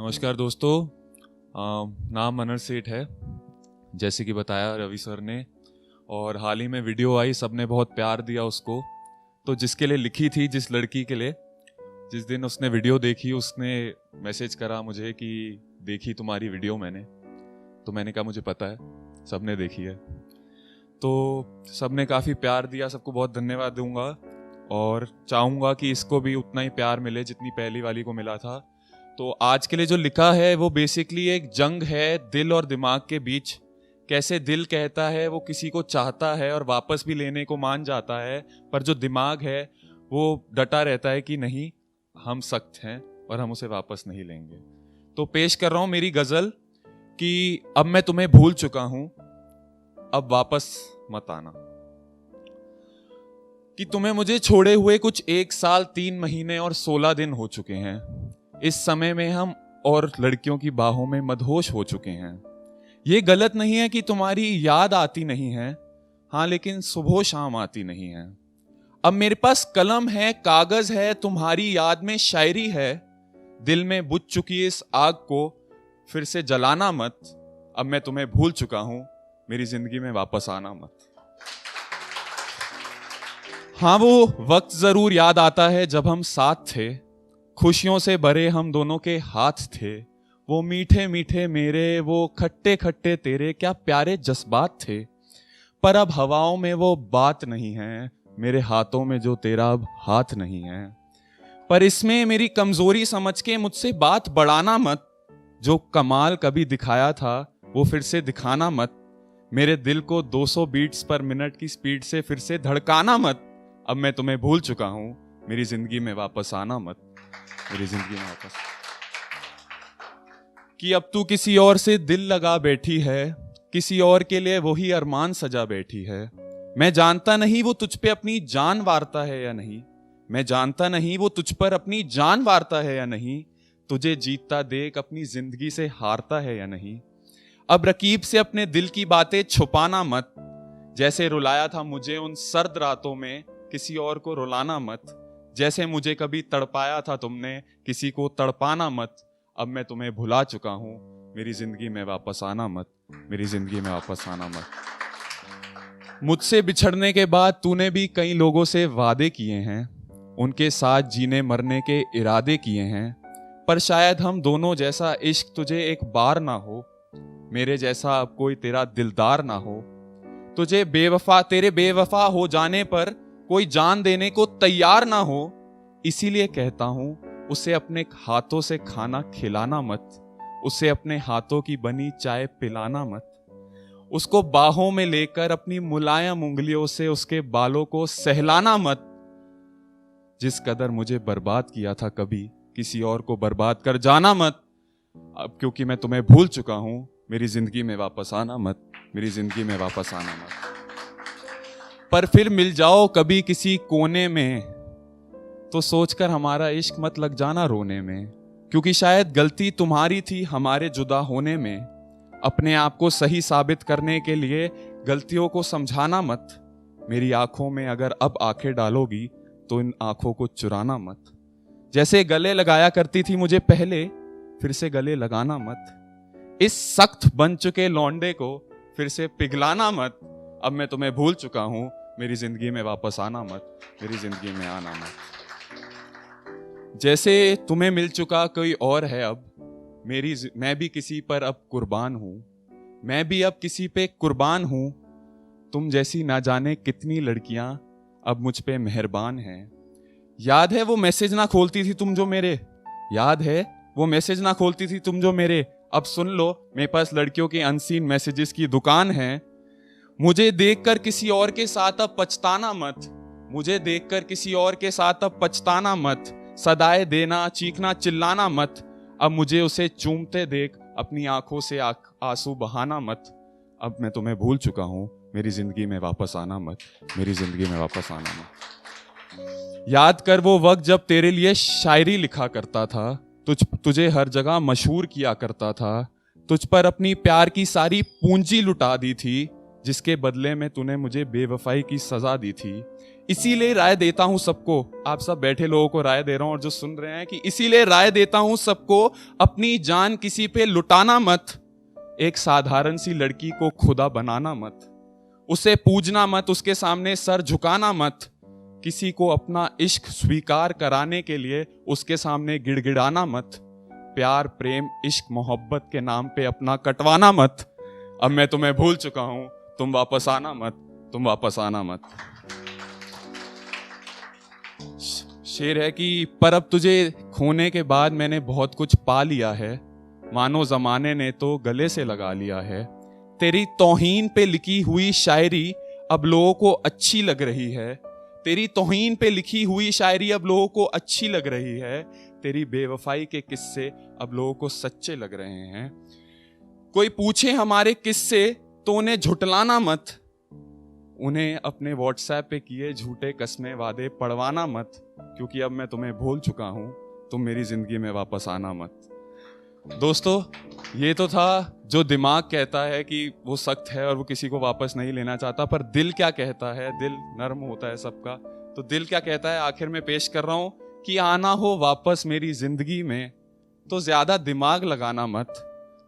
नमस्कार दोस्तों। नाम अनर सेठ है, जैसे कि बताया रवि सर ने। और हाल ही में वीडियो आई, सबने बहुत प्यार दिया उसको। तो जिसके लिए लिखी थी, जिस लड़की के लिए, जिस दिन उसने वीडियो देखी उसने मैसेज करा मुझे कि देखी तुम्हारी वीडियो मैंने। तो मैंने कहा मुझे पता है, सबने देखी है। तो सबने काफ़ी प्यार दिया, सबको बहुत धन्यवाद दूंगा और चाहूँगा कि इसको भी उतना ही प्यार मिले जितनी पहली वाली को मिला था। तो आज के लिए जो लिखा है वो बेसिकली एक जंग है दिल और दिमाग के बीच। कैसे दिल कहता है वो किसी को चाहता है और वापस भी लेने को मान जाता है, पर जो दिमाग है वो डटा रहता है कि नहीं, हम सख्त हैं और हम उसे वापस नहीं लेंगे। तो पेश कर रहा हूं मेरी गजल कि अब मैं तुम्हें भूल चुका हूं, अब वापस मत आना। कि तुम्हें मुझे छोड़े हुए कुछ 1 साल 3 महीने और 16 दिन हो चुके हैं। इस समय में हम और लड़कियों की बाहों में मदहोश हो चुके हैं। ये गलत नहीं है कि तुम्हारी याद आती नहीं है, हाँ, लेकिन सुबह शाम आती नहीं है। अब मेरे पास कलम है, कागज है, तुम्हारी याद में शायरी है। दिल में बुझ चुकी इस आग को फिर से जलाना मत। अब मैं तुम्हें भूल चुका हूं, मेरी जिंदगी में वापस आना मत। हाँ, वो वक्त जरूर याद आता है जब हम साथ थे, खुशियों से भरे हम दोनों के हाथ थे। वो मीठे मीठे मेरे, वो खट्टे खट्टे तेरे, क्या प्यारे जज्बात थे। पर अब हवाओं में वो बात नहीं है, मेरे हाथों में जो तेरा अब हाथ नहीं है। पर इसमें मेरी कमजोरी समझ के मुझसे बात बढ़ाना मत। जो कमाल कभी दिखाया था वो फिर से दिखाना मत। मेरे दिल को 200 बीट्स पर मिनट की स्पीड से फिर से धड़काना मत। अब मैं तुम्हें भूल चुका हूं, मेरी जिंदगी में वापस आना मत। मेरी जिंदगी में वापस। कि अब तू किसी और से दिल लगा बैठी है, किसी और के लिए वही अरमान सजा बैठी है। मैं जानता नहीं वो तुझ पे अपनी जान वारता है या नहीं। मैं जानता नहीं वो तुझ पर अपनी जान वारता है या नहीं। तुझे जीतता देख अपनी जिंदगी से हारता है या नहीं। अब रकीब से अपने दिल की बातें छुपाना मत। जैसे रुलाया था मुझे उन सर्द रातों में, किसी और को रुलाना मत। जैसे मुझे कभी तड़पाया था तुमने, किसी को तड़पाना मत। अब मैं तुम्हें भुला चुका हूं, मेरी जिंदगी में वापस आना मत। मेरी जिंदगी में वापस आना मत। मुझसे बिछड़ने के बाद तूने भी कई लोगों से वादे किए हैं, उनके साथ जीने मरने के इरादे किए हैं। पर शायद हम दोनों जैसा इश्क तुझे एक बार ना हो, मेरे जैसा अब कोई तेरा दिलदार ना हो। तेरे बेवफा हो जाने पर कोई जान देने को तैयार ना हो। इसीलिए कहता हूं, उसे अपने हाथों से खाना खिलाना मत। उसे अपने हाथों की बनी चाय पिलाना मत। उसको बाहों में लेकर अपनी मुलायम उंगलियों से उसके बालों को सहलाना मत। जिस कदर मुझे बर्बाद किया था कभी, किसी और को बर्बाद कर जाना मत। अब क्योंकि मैं तुम्हें भूल चुका हूं, मेरी जिंदगी में वापस आना मत। मेरी जिंदगी में वापस आना मत। पर फिर मिल जाओ कभी किसी कोने में, तो सोचकर हमारा इश्क मत लग जाना रोने में। क्योंकि शायद गलती तुम्हारी थी हमारे जुदा होने में। अपने आप को सही साबित करने के लिए गलतियों को समझाना मत। मेरी आंखों में अगर अब आंखें डालोगी तो इन आंखों को चुराना मत। जैसे गले लगाया करती थी मुझे पहले, फिर से गले लगाना मत। इस सख्त बन चुके लौंडे को फिर से पिघलाना मत। अब मैं तुम्हें भूल चुका हूं, मेरी जिंदगी में वापस आना मत। मेरी जिंदगी में आना मत। जैसे तुम्हें मिल चुका कोई और है अब, मैं भी किसी पर अब कुर्बान हूं। मैं भी अब किसी पे कुर्बान हूं। तुम जैसी ना जाने कितनी लड़कियां अब मुझ पे मेहरबान हैं। याद है वो मैसेज ना खोलती थी तुम जो मेरे, याद है वो मैसेज ना खोलती थी तुम जो मेरे। अब सुन लो, मेरे पास लड़कियों के अनसीन मैसेजेस की दुकान है। मुझे देखकर किसी और के साथ अब पछताना मत। मुझे देखकर किसी और के साथ अब पछताना मत। सदाएं देना, चीखना, चिल्लाना मत। अब मुझे उसे चूमते देख अपनी आंखों से आंसू बहाना मत। अब मैं तुम्हें भूल चुका हूं, मेरी जिंदगी में वापस आना मत। मेरी जिंदगी में वापस आना मत। याद कर वो वक्त जब तेरे लिए शायरी लिखा करता था, तुझे हर जगह मशहूर किया करता था। तुझ पर अपनी प्यार की सारी पूंजी लुटा दी थी, जिसके बदले में तूने मुझे बेवफाई की सजा दी थी। इसीलिए राय देता हूं सबको, आप सब बैठे लोगों को राय दे रहा हूं और जो सुन रहे हैं, कि इसीलिए राय देता हूं सबको, अपनी जान किसी पे लुटाना मत, एक साधारण सी लड़की को खुदा बनाना मत, उसे पूजना मत, उसके सामने सर झुकाना मत, किसी को अपना इश्क स्वीकार कराने के लिए उसके सामने गिड़गिड़ाना मत, प्यार प्रेम इश्क मोहब्बत के नाम पे अपना कटवाना मत। अब मैं तुम्हें भूल चुका हूं, तुम वापस आना मत, तुम वापस आना मत। शेर है कि पर अब तुझे खोने के बाद मैंने बहुत कुछ पा लिया है, मानो जमाने ने तो गले से लगा लिया है। तेरी तौहीन पे लिखी हुई शायरी अब लोगों को अच्छी लग रही है, तेरी तौहीन पे लिखी हुई शायरी अब लोगों को अच्छी लग रही है, तेरी बेवफाई के किस्से अब लोगों को सच्चे लग रहे हैं। कोई पूछे हमारे किस्से तो उन्हें झुटलाना मत, उन्हें अपने व्हाट्सएप पे किए झूठे कसमे वादे पढ़वाना मत, क्योंकि अब मैं तुम्हें भूल चुका हूं, तुम मेरी जिंदगी में वापस आना मत। दोस्तों, ये तो था जो दिमाग कहता है कि वो सख्त है और वो किसी को वापस नहीं लेना चाहता, पर दिल क्या कहता है? दिल नर्म होता है सबका, तो दिल क्या कहता है आखिर में पेश कर रहा हूं कि आना हो वापस मेरी जिंदगी में तो ज्यादा दिमाग लगाना मत,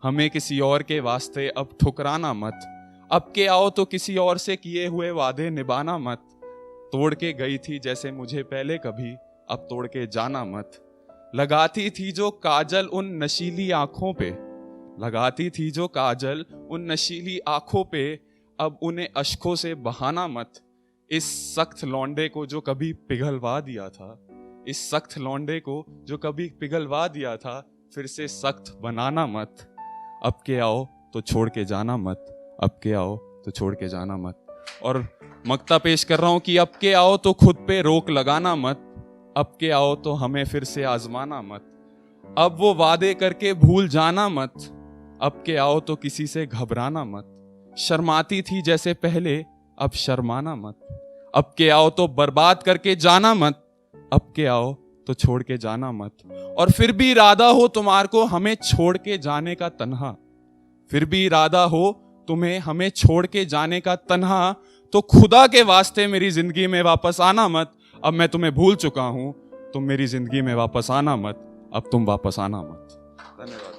हमें किसी और के वास्ते अब ठुकराना मत, अब के आओ तो किसी और से किए हुए वादे निभाना मत, तोड़ के गई थी जैसे मुझे पहले कभी, अब तोड़ के जाना मत, लगाती थी जो काजल उन नशीली आंखों पे, लगाती थी जो काजल उन नशीली आंखों पे, अब उन्हें अश्कों से बहाना मत, इस सख्त लौंडे को जो कभी पिघलवा दिया था, इस सख्त लौंडे को जो कभी पिघलवा दिया था, फिर से सख्त बनाना मत, अब के आओ तो छोड़ के जाना मत, अब के आओ तो छोड़ के जाना मत। और मक्ता पेश कर रहा हूं कि अब के आओ तो खुद पे रोक लगाना मत, अब के आओ तो हमें फिर से आजमाना मत, अब वो वादे करके भूल जाना मत, अब के आओ तो किसी से घबराना मत, शर्माती थी जैसे पहले अब शर्माना मत, अब के आओ तो बर्बाद करके जाना मत, अब के आओ तो छोड़ के जाना मत। और फिर भी इरादा हो तुम्हारे को हमें छोड़ के जाने का तन्हा, फिर भी इरादा हो तुम्हें हमें छोड़ के जाने का तन्हा, तो खुदा के वास्ते मेरी जिंदगी में वापस आना मत, अब मैं तुम्हें भूल चुका हूं, तुम मेरी जिंदगी में वापस आना मत, अब तुम वापस आना मत। धन्यवाद।